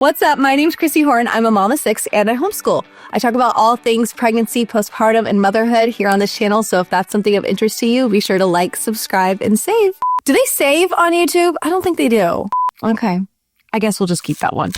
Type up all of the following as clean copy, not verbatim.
What's up? My name's Chrissy Horton. I'm a mom of 6 and I homeschool. I talk about all things pregnancy, postpartum, and motherhood here on this channel. So if that's something of interest to you, be sure to like, subscribe, and save. Do they save on YouTube? I don't think they do. Okay. I guess we'll just keep that one.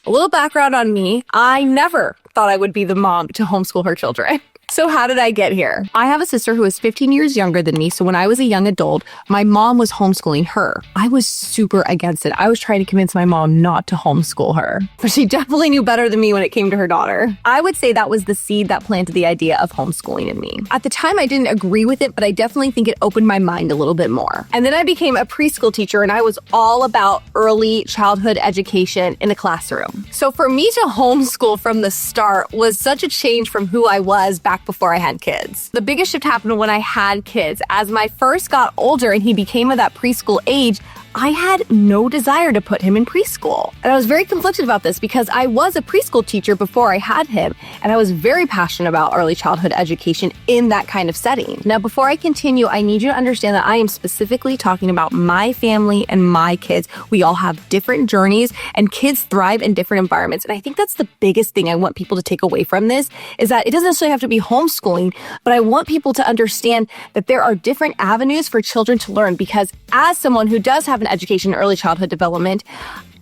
A little background on me. I never thought I would be the mom to homeschool her children. So how did I get here? I have a sister who is 15 years younger than me. So when I was a young adult, my mom was homeschooling her. I was super against it. I was trying to convince my mom not to homeschool her, but she definitely knew better than me when it came to her daughter. I would say that was the seed that planted the idea of homeschooling in me. At the time, I didn't agree with it, but I definitely think it opened my mind a little bit more. And then I became a preschool teacher and I was all about early childhood education in a classroom. So for me to homeschool from the start was such a change from who I was back before I had kids. The biggest shift happened when I had kids. As my first got older and he became of that preschool age, I had no desire to put him in preschool. And I was very conflicted about this because I was a preschool teacher before I had him, and I was very passionate about early childhood education in that kind of setting. Now, before I continue, I need you to understand that I am specifically talking about my family and my kids. We all have different journeys, and kids thrive in different environments. And I think that's the biggest thing I want people to take away from this, is that it doesn't necessarily have to be homeschooling, but I want people to understand that there are different avenues for children to learn, because as someone who does have an education in early childhood development,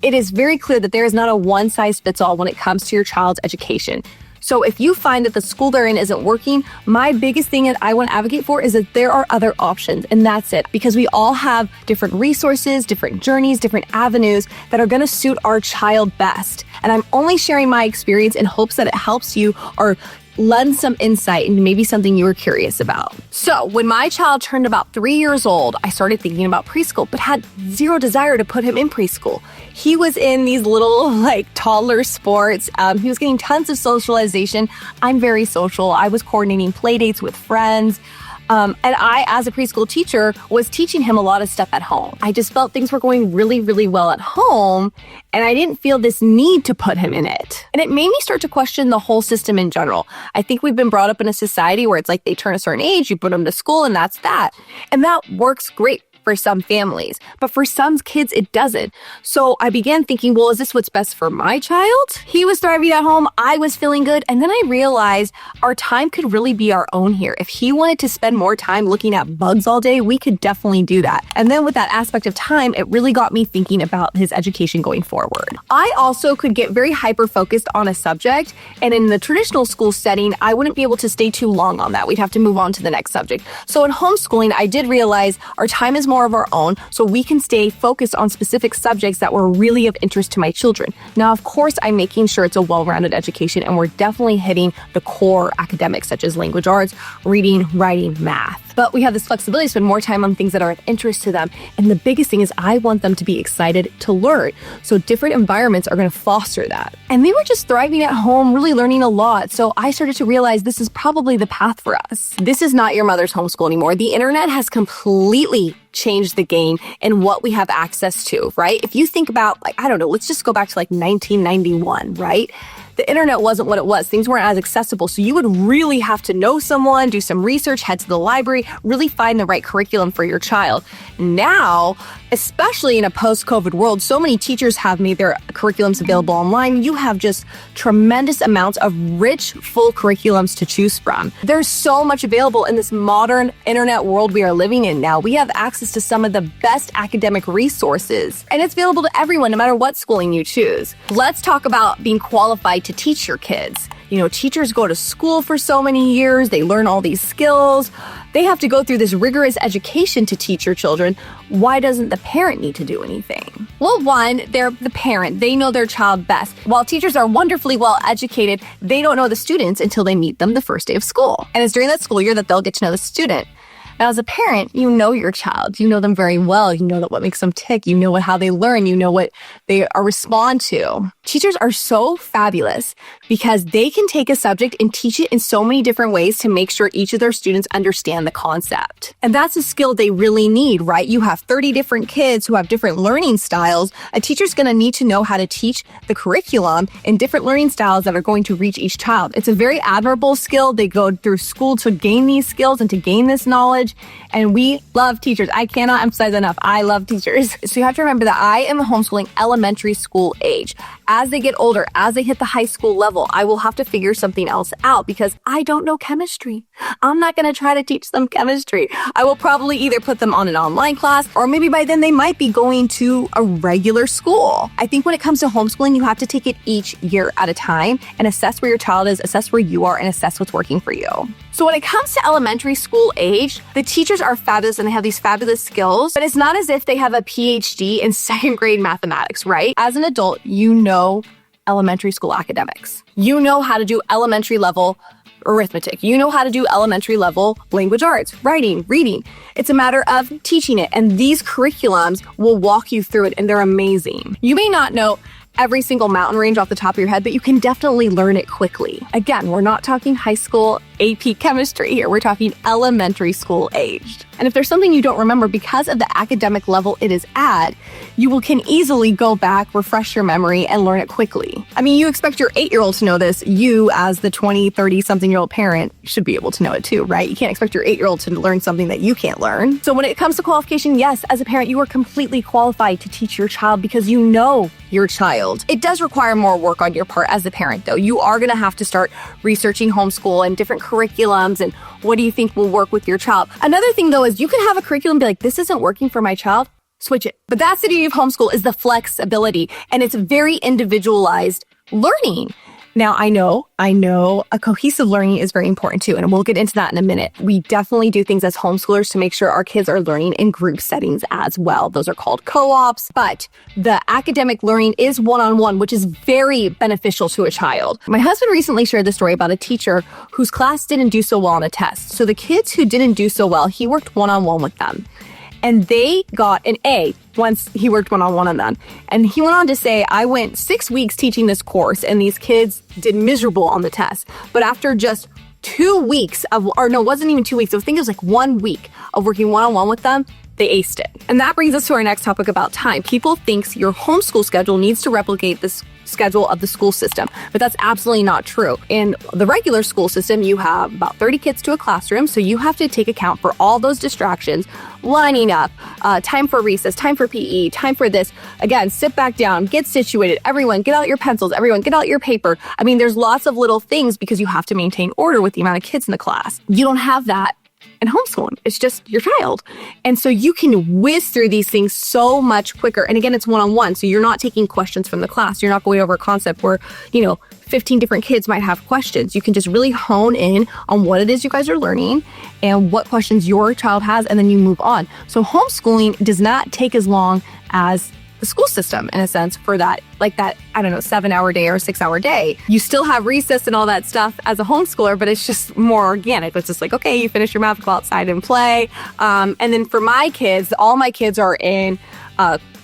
it is very clear that there is not a one-size-fits-all when it comes to your child's education. So if you find that the school they're in isn't working, my biggest thing that I want to advocate for is that there are other options, and that's it. Because we all have different resources, different journeys, different avenues that are going to suit our child best. And I'm only sharing my experience in hopes that it helps you or lend some insight into maybe something you were curious about. So when my child turned about 3 years old, I started thinking about preschool, but had zero desire to put him in preschool. He was in these little toddler sports. He was getting tons of socialization. I'm very social. I was coordinating play dates with friends. And I, as a preschool teacher, was teaching him a lot of stuff at home. I just felt things were going really, really well at home, and I didn't feel this need to put him in it. And it made me start to question the whole system in general. I think we've been brought up in a society where it's like they turn a certain age, you put them to school, and that's that. And that works great for some families, but for some kids, it doesn't. So I began thinking, well, is this what's best for my child? He was thriving at home. I was feeling good. And then I realized our time could really be our own here. If he wanted to spend more time looking at bugs all day, we could definitely do that. And then with that aspect of time, it really got me thinking about his education going forward. I also could get very hyper-focused on a subject. And in the traditional school setting, I wouldn't be able to stay too long on that. We'd have to move on to the next subject. So in homeschooling, I did realize our time is more of our own, so we can stay focused on specific subjects that were really of interest to my children. Now, of course, I'm making sure it's a well-rounded education, and we're definitely hitting the core academics such as language arts, reading, writing, math. But we have this flexibility to spend more time on things that are of interest to them. And the biggest thing is I want them to be excited to learn. So different environments are going to foster that. And they were just thriving at home, really learning a lot. So I started to realize this is probably the path for us. This is not your mother's homeschool anymore. The internet has completely changed the game and what we have access to, right? If you think about, let's just go back to 1991, right? The internet wasn't what it was. Things weren't as accessible. So you would really have to know someone, do some research, head to the library, really find the right curriculum for your child. Now, especially in a post-COVID world, so many teachers have made their curriculums available online. You have just tremendous amounts of rich, full curriculums to choose from. There's so much available in this modern internet world we are living in now. We have access to some of the best academic resources, and it's available to everyone, no matter what schooling you choose. Let's talk about being qualified to teach your kids. Teachers go to school for so many years. They learn all these skills. They have to go through this rigorous education to teach your children. Why doesn't the parent need to do anything? Well, one, they're the parent. They know their child best. While teachers are wonderfully well educated, they don't know the students until they meet them the first day of school. And it's during that school year that they'll get to know the student. Now, as a parent, you know your child. You know them very well. You know what makes them tick. You know how they learn. You know what they respond to. Teachers are so fabulous because they can take a subject and teach it in so many different ways to make sure each of their students understand the concept. And that's a skill they really need, right? You have 30 different kids who have different learning styles. A teacher's going to need to know how to teach the curriculum in different learning styles that are going to reach each child. It's a very admirable skill. They go through school to gain these skills and to gain this knowledge. And we love teachers. I cannot emphasize enough. I love teachers. So you have to remember that I am homeschooling elementary school age. As they get older, as they hit the high school level, I will have to figure something else out because I don't know chemistry. I'm not going to try to teach them chemistry. I will probably either put them on an online class or maybe by then they might be going to a regular school. I think when it comes to homeschooling, you have to take it each year at a time and assess where your child is, assess where you are, and assess what's working for you. So when it comes to elementary school age, the teachers are fabulous and they have these fabulous skills, but it's not as if they have a PhD in second grade mathematics, right? As an adult, you know elementary school academics. You know how to do elementary level arithmetic. You know how to do elementary level language arts, writing, reading. It's a matter of teaching it. And these curriculums will walk you through it and they're amazing. You may not know every single mountain range off the top of your head, but you can definitely learn it quickly. Again, we're not talking high school AP chemistry here. We're talking elementary school aged. And if there's something you don't remember because of the academic level it is at, you can easily go back, refresh your memory, and learn it quickly. I mean, you expect your 8-year-old to know this. You, as the 20, 30-something-year-old parent, should be able to know it too, right? You can't expect your 8-year-old to learn something that you can't learn. So when it comes to qualification, yes, as a parent, you are completely qualified to teach your child because you know your child. It does require more work on your part as a parent, though. You are going to have to start researching homeschool and different curriculums and what do you think will work with your child. Another thing, though, is you can have a curriculum and be like, this isn't working for my child. Switch it. But that's the beauty of homeschool is the flexibility and it's very individualized learning. Now, I know a cohesive learning is very important too, and we'll get into that in a minute. We definitely do things as homeschoolers to make sure our kids are learning in group settings as well. Those are called co-ops, but the academic learning is one-on-one, which is very beneficial to a child. My husband recently shared the story about a teacher whose class didn't do so well on a test. So the kids who didn't do so well, he worked one-on-one with them. And they got an A once he worked one-on-one on them. And he went on to say, I went 6 weeks teaching this course and these kids did miserable on the test. But after just 2 weeks it wasn't even 2 weeks. I think it was like 1 week of working one-on-one with them, they aced it. And that brings us to our next topic about time. People think your homeschool schedule needs to replicate this schedule of the school system, but that's absolutely not true. In the regular school system, you have about 30 kids to a classroom, so you have to take account for all those distractions, lining up, time for recess, time for PE, time for this. Again, sit back down, get situated. Everyone, get out your pencils. Everyone, get out your paper. I mean, there's lots of little things because you have to maintain order with the amount of kids in the class. You don't have that in homeschooling. It's just your child. And so you can whiz through these things so much quicker. And again, it's one-on-one. So you're not taking questions from the class. You're not going over a concept where, 15 different kids might have questions. You can just really hone in on what it is you guys are learning and what questions your child has, and then you move on. So homeschooling does not take as long as the school system, in a sense, for that 7-hour day or 6-hour day. You still have recess and all that stuff as a homeschooler, but it's just more organic. It's just like, okay, you finish your math, go outside and play. And then for my kids, all my kids are in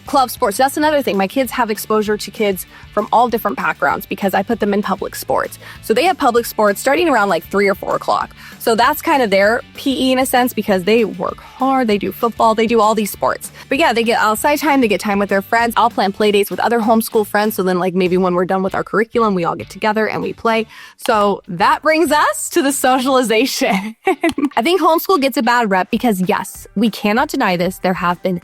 club sports. That's another thing. My kids have exposure to kids from all different backgrounds because I put them in public sports. So they have public sports starting around like 3 or 4 o'clock. So that's kind of their PE in a sense because they work hard, they do football, they do all these sports. But yeah, they get outside time, they get time with their friends. I'll plan play dates with other homeschool friends. So then maybe when we're done with our curriculum, we all get together and we play. So that brings us to the socialization. I think homeschool gets a bad rep because yes, we cannot deny this. There have been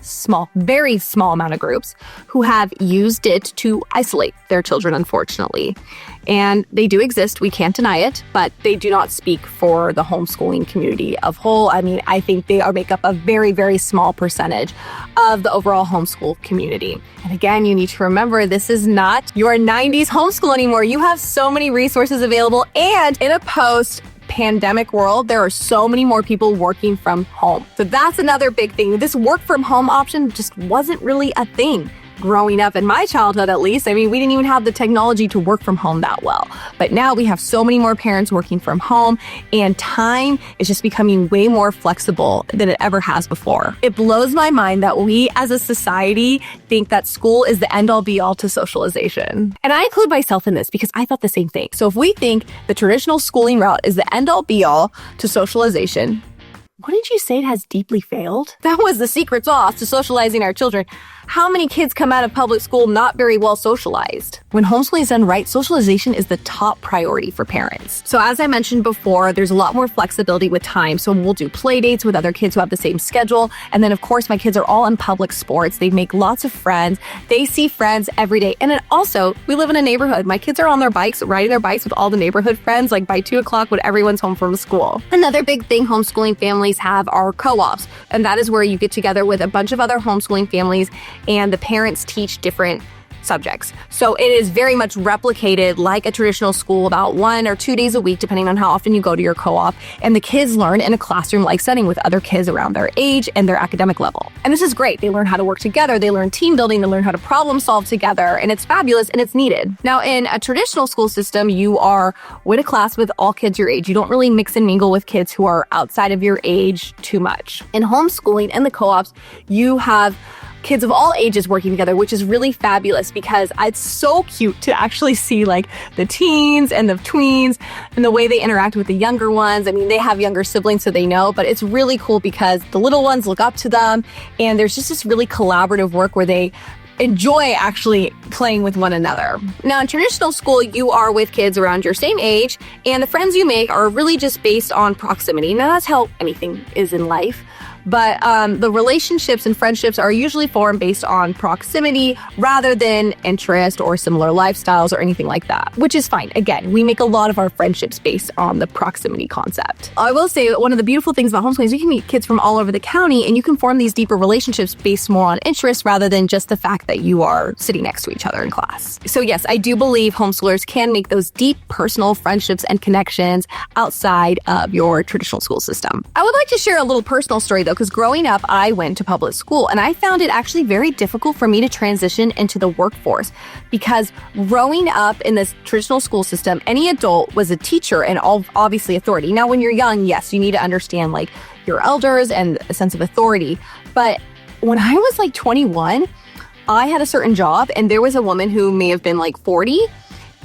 very small amount of groups who have used it to isolate their children, unfortunately. And they do exist. We can't deny it, but they do not speak for the homeschooling community of whole. I mean, I think they make up a very, very small percentage of the overall homeschool community. And again, you need to remember, this is not your 90s homeschool anymore. You have so many resources available. And in a post-pandemic world, there are so many more people working from home. So that's another big thing. This work from home option just wasn't really a thing growing up in my childhood, at least. I mean, we didn't even have the technology to work from home that well. But now we have so many more parents working from home, and time is just becoming way more flexible than it ever has before. It blows my mind that we as a society think that school is the end all be all to socialization. And I include myself in this because I thought the same thing. So if we think the traditional schooling route is the end all be all to socialization, wouldn't you say it has deeply failed? That was the secret sauce to socializing our children. How many kids come out of public school not very well socialized? When homeschooling is done right, socialization is the top priority for parents. So as I mentioned before, there's a lot more flexibility with time. So we'll do play dates with other kids who have the same schedule. And then of course, my kids are all in public sports. They make lots of friends. They see friends every day. And then also, we live in a neighborhood. My kids are on their bikes, riding their bikes with all the neighborhood friends, like by 2 o'clock when everyone's home from school. Another big thing homeschooling families have are co-ops. And that is where you get together with a bunch of other homeschooling families and the parents teach different subjects. So it is very much replicated like a traditional school, about 1 or 2 days a week, depending on how often you go to your co-op. And the kids learn in a classroom-like setting with other kids around their age and their academic level. And this is great. They learn how to work together. They learn team building. They learn how to problem solve together. And it's fabulous and it's needed. Now, in a traditional school system, you are with a class with all kids your age. You don't really mix and mingle with kids who are outside of your age too much. In homeschooling and the co-ops, you have kids of all ages working together, which is really fabulous because it's so cute to actually see like the teens and the tweens and the way they interact with the younger ones. I mean, they have younger siblings, so they know, but it's really cool because the little ones look up to them and there's just this really collaborative work where they enjoy actually playing with one another. Now, in traditional school, you are with kids around your same age, and the friends you make are really just based on proximity. Now, that's how anything is in life. But the relationships and friendships are usually formed based on proximity rather than interest or similar lifestyles or anything like that, which is fine. Again, we make a lot of our friendships based on the proximity concept. I will say that one of the beautiful things about homeschooling is you can meet kids from all over the county and you can form these deeper relationships based more on interest rather than just the fact that you are sitting next to each other in class. So yes, I do believe homeschoolers can make those deep personal friendships and connections outside of your traditional school system. I would like to share a little personal story though, because growing up, I went to public school and I found it actually very difficult for me to transition into the workforce because growing up in this traditional school system, any adult was a teacher and obviously authority. Now, when you're young, yes, you need to understand like your elders and a sense of authority. But when I was like 21, I had a certain job and there was a woman who may have been like 40.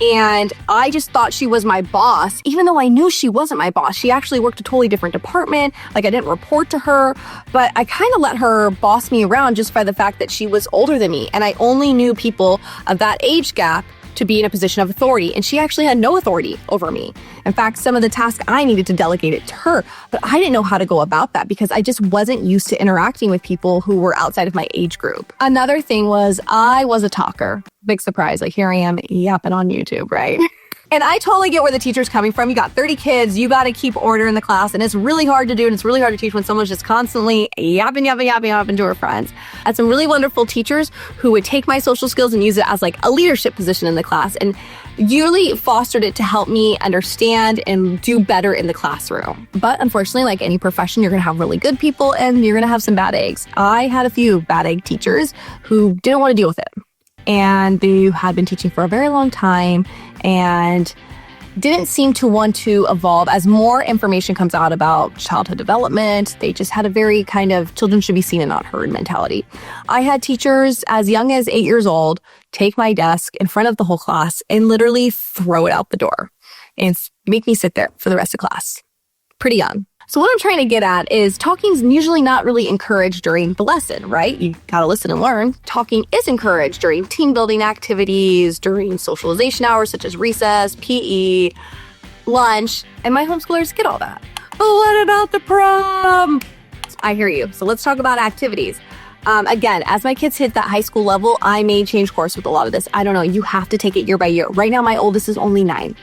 And I just thought she was my boss, even though I knew she wasn't my boss. She actually worked a totally different department. Like I didn't report to her, but I kind of let her boss me around just by the fact that she was older than me. And I only knew people of that age gap to be in a position of authority. And she actually had no authority over me. In fact, some of the tasks I needed to delegate it to her, but I didn't know how to go about that because I just wasn't used to interacting with people who were outside of my age group. Another thing was I was a talker. Big surprise. Like here I am yapping on YouTube, right? And I totally get where the teacher's coming from. You got 30 kids, you got to keep order in the class, and it's really hard to do, and it's really hard to teach when someone's just constantly yapping to her friends. I had some really wonderful teachers who would take my social skills and use it as like a leadership position in the class, and really fostered it to help me understand and do better in the classroom. But unfortunately, like any profession, you're going to have really good people, and you're going to have some bad eggs. I had a few bad egg teachers who didn't want to deal with it. And they had been teaching for a very long time and didn't seem to want to evolve as more information comes out about childhood development. They just had a very kind of children should be seen and not heard mentality. I had teachers as young as 8 years old take my desk in front of the whole class and literally throw it out the door and make me sit there for the rest of class. Pretty young. So what I'm trying to get at is talking is usually not really encouraged during the lesson, right? You gotta listen and learn. Talking is encouraged during team building activities, during socialization hours such as recess, PE, lunch, and my homeschoolers get all that. But what about the prom? I hear you. So let's talk about activities. Again, as my kids hit that high school level, I may change course with a lot of this. I don't know. You have to take it year by year. Right now, my oldest is only 9.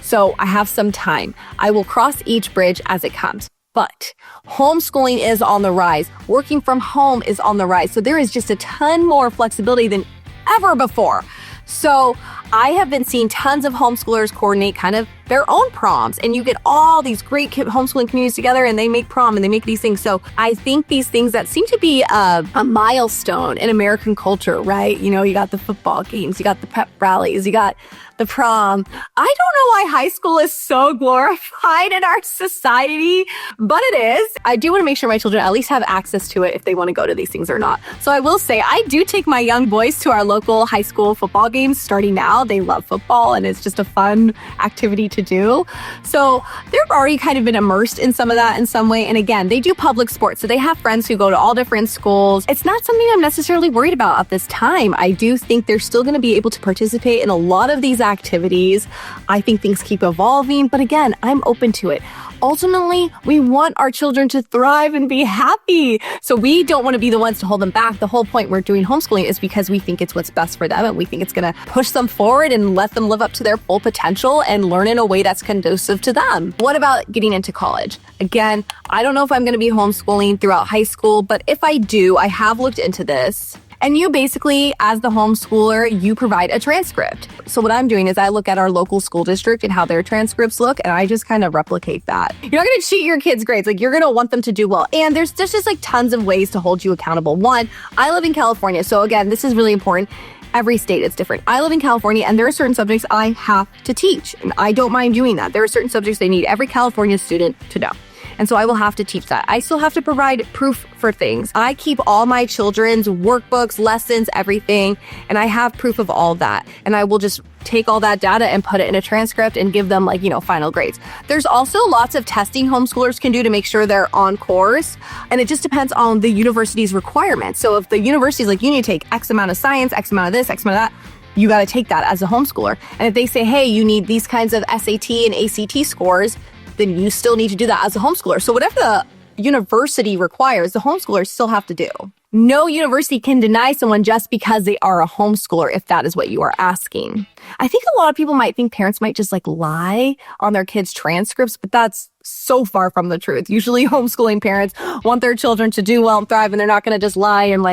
So I have some time. I will cross each bridge as it comes. But homeschooling is on the rise. Working from home is on the rise. So there is just a ton more flexibility than ever before. So I have been seeing tons of homeschoolers coordinate kind of their own proms, and you get all these great homeschooling communities together and they make prom and they make these things. So I think these things that seem to be a milestone in American culture, right? You know, you got the football games, you got the pep rallies, you got the prom. I don't know why high school is so glorified in our society, but it is. I do want to make sure my children at least have access to it if they want to go to these things or not. So I will say I do take my young boys to our local high school football games starting now. They love football and it's just a fun activity to do. So they've already kind of been immersed in some of that in some way. And again, they do public sports. So they have friends who go to all different schools. It's not something I'm necessarily worried about at this time. I do think they're still going to be able to participate in a lot of these activities. I think things keep evolving, but again, I'm open to it. Ultimately, we want our children to thrive and be happy. So we don't want to be the ones to hold them back. The whole point we're doing homeschooling is because we think it's what's best for them and we think it's going to push them forward and let them live up to their full potential and learn in a way that's conducive to them. What about getting into college? Again, I don't know if I'm going to be homeschooling throughout high school, but if I do, I have looked into this. And you basically, as the homeschooler, you provide a transcript. So what I'm doing is I look at our local school district and how their transcripts look, and I just kind of replicate that. You're not going to cheat your kids' grades. Like, you're going to want them to do well. And there's just like tons of ways to hold you accountable. One, I live in California. So again, this is really important. Every state is different. I live in California and there are certain subjects I have to teach. And I don't mind doing that. There are certain subjects they need every California student to know. And so I will have to teach that. I still have to provide proof for things. I keep all my children's workbooks, lessons, everything, and I have proof of all that. And I will just take all that data and put it in a transcript and give them final grades. There's also lots of testing homeschoolers can do to make sure they're on course. And it just depends on the university's requirements. So if the university's like, you need to take X amount of science, X amount of this, X amount of that, you got to take that as a homeschooler. And if they say, hey, you need these kinds of SAT and ACT scores, then you still need to do that as a homeschooler. So whatever the university requires, the homeschoolers still have to do. No university can deny someone just because they are a homeschooler, if that is what you are asking. I think a lot of people might think parents might just lie on their kids' transcripts, but that's so far from the truth. Usually homeschooling parents want their children to do well and thrive, and they're not going to just lie and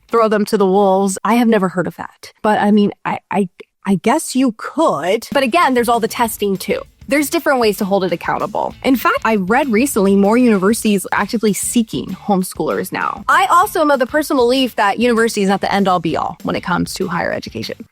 throw them to the wolves. I have never heard of that. But I mean, I guess you could. But again, there's all the testing too. There's different ways to hold it accountable. In fact, I read recently more universities are actively seeking homeschoolers now. I also am of the personal belief that university is not the end-all be-all when it comes to higher education.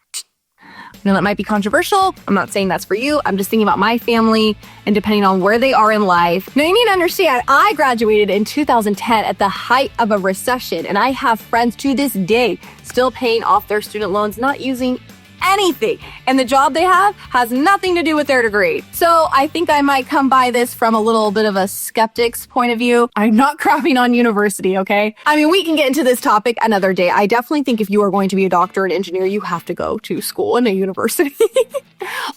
I know that might be controversial. I'm not saying that's for you. I'm just thinking about my family and depending on where they are in life. Now, you need to understand, I graduated in 2010 at the height of a recession, and I have friends to this day still paying off their student loans, not using anything. And the job they have has nothing to do with their degree. So I think I might come by this from a little bit of a skeptic's point of view. I'm not crapping on university, okay? I mean, we can get into this topic another day. I definitely think if you are going to be a doctor, an engineer, you have to go to school and a university.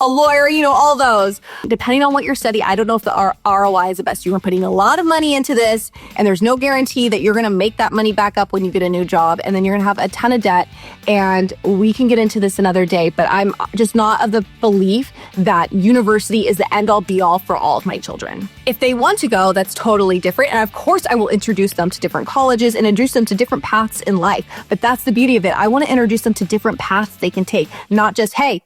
A lawyer, all those. Depending on what you're studying, I don't know if the ROI is the best. You are putting a lot of money into this, and there's no guarantee that you're going to make that money back up when you get a new job, and then you're going to have a ton of debt, and we can get into this another day, but I'm just not of the belief that university is the end-all be-all for all of my children. If they want to go, that's totally different, and of course I will introduce them to different colleges and introduce them to different paths in life, but that's the beauty of it. I want to introduce them to different paths they can take, not just, hey,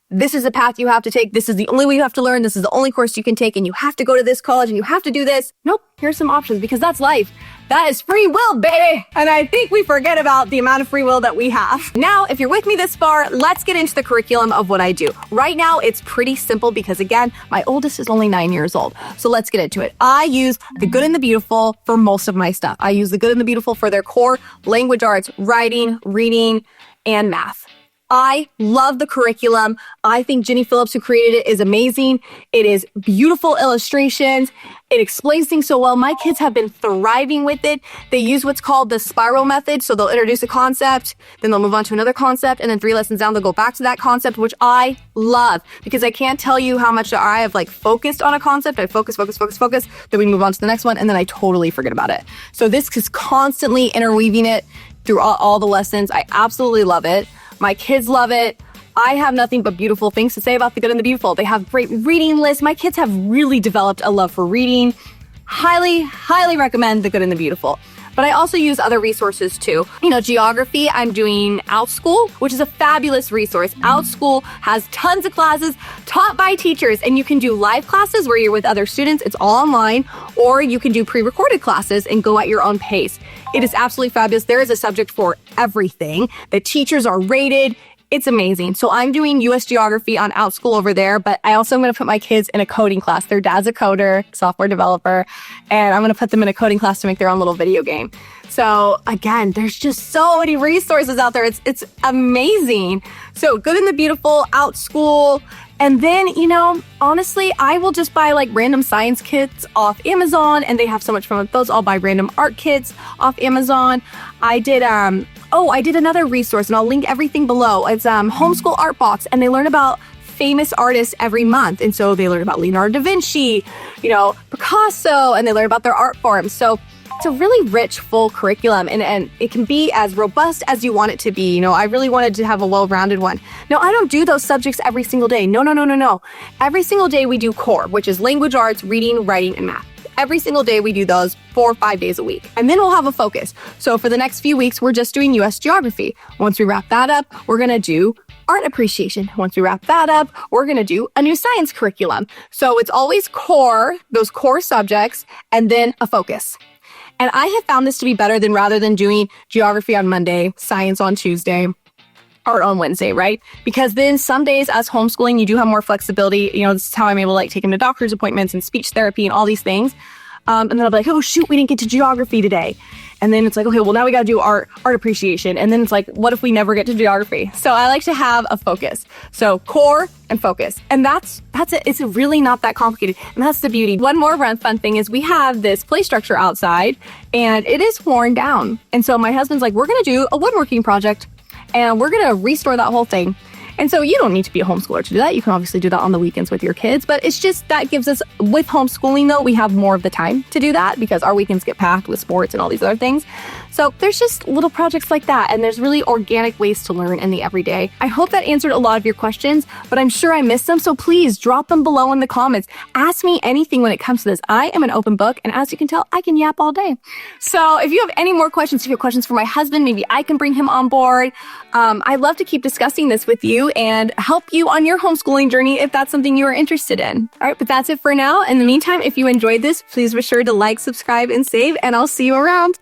this is the path you have to take. This is the only way you have to learn. This is the only course you can take, and you have to go to this college and you have to do this. Nope, here's some options because that's life. That is free will, baby. And I think we forget about the amount of free will that we have. Now, if you're with me this far, let's get into the curriculum of what I do. Right now, it's pretty simple because again, my oldest is only 9 years old. So let's get into it. I use the good and the beautiful for most of my stuff. I use the good and the beautiful for their core language arts, writing, reading, and math. I love the curriculum. I think Jenny Phillips, who created it, is amazing. It is beautiful illustrations. It explains things so well. My kids have been thriving with it. They use what's called the spiral method. So they'll introduce a concept, then they'll move on to another concept, and then 3 lessons down, they'll go back to that concept, which I love because I can't tell you how much I have focused on a concept. I focus, then we move on to the next one, and then I totally forget about it. So this is constantly interweaving it through all the lessons. I absolutely love it. My kids love it. I have nothing but beautiful things to say about the good and the beautiful. They have great reading lists. My kids have really developed a love for reading. Highly, highly recommend the good and the beautiful. but I also use other resources too. You know, geography, I'm doing OutSchool, which is a fabulous resource. OutSchool has tons of classes taught by teachers, and you can do live classes where you're with other students. It's all online, or you can do pre-recorded classes and go at your own pace. It is absolutely fabulous. There is a subject for everything. The teachers are rated. It's amazing. So I'm doing US geography on OutSchool over there, but I also am going to put my kids in a coding class. Their dad's a coder, software developer, and I'm going to put them in a coding class to make their own little video game. So again, there's just so many resources out there. It's amazing. So Good and the Beautiful, OutSchool. And then, you know, honestly, I will just buy like random science kits off Amazon, and they have so much fun with those. I'll buy random art kits off Amazon. I did another resource, and I'll link everything below. It's Homeschool Art Box, and they learn about famous artists every month. And so they learn about Leonardo da Vinci, you know, Picasso, and they learn about their art forms. So it's a really rich, full curriculum, and it can be as robust as you want it to be. You know, I really wanted to have a well-rounded one. Now, I don't do those subjects every single day. No. Every single day we do core, which is language arts, reading, writing, and math. Every single day we do those 4 or 5 days a week. And then we'll have a focus. So for the next few weeks, we're just doing US geography. Once we wrap that up, we're going to do art appreciation. Once we wrap that up, we're going to do a new science curriculum. So it's always core, those core subjects, and then a focus. And I have found this to be better than rather than doing geography on Monday, science on Tuesday, art on Wednesday, right? Because then some days as homeschooling, you do have more flexibility. You know, this is how I'm able to like take them to doctor's appointments and speech therapy and all these things. And then I'll be like, oh shoot, we didn't get to geography today. And then it's like, okay, well now we got to do art appreciation. And then it's like, what if we never get to geography? So I like to have a focus. So core and focus. And that's it. It's really not that complicated. And that's the beauty. One more fun thing is we have this play structure outside, and it is worn down. And so my husband's like, we're going to do a woodworking project, and we're going to restore that whole thing. And so you don't need to be a homeschooler to do that. You can obviously do that on the weekends with your kids, but it's just that gives us, with homeschooling though, we have more of the time to do that because our weekends get packed with sports and all these other things. So there's just little projects like that, and there's really organic ways to learn in the everyday. I hope that answered a lot of your questions, but I'm sure I missed them, so please drop them below in the comments. Ask me anything when it comes to this. I am an open book, and as you can tell, I can yap all day. So if you have any more questions, if you have questions for my husband, maybe I can bring him on board. I'd love to keep discussing this with you and help you on your homeschooling journey if that's something you are interested in. All right, but that's it for now. In the meantime, if you enjoyed this, please be sure to like, subscribe, and save, and I'll see you around.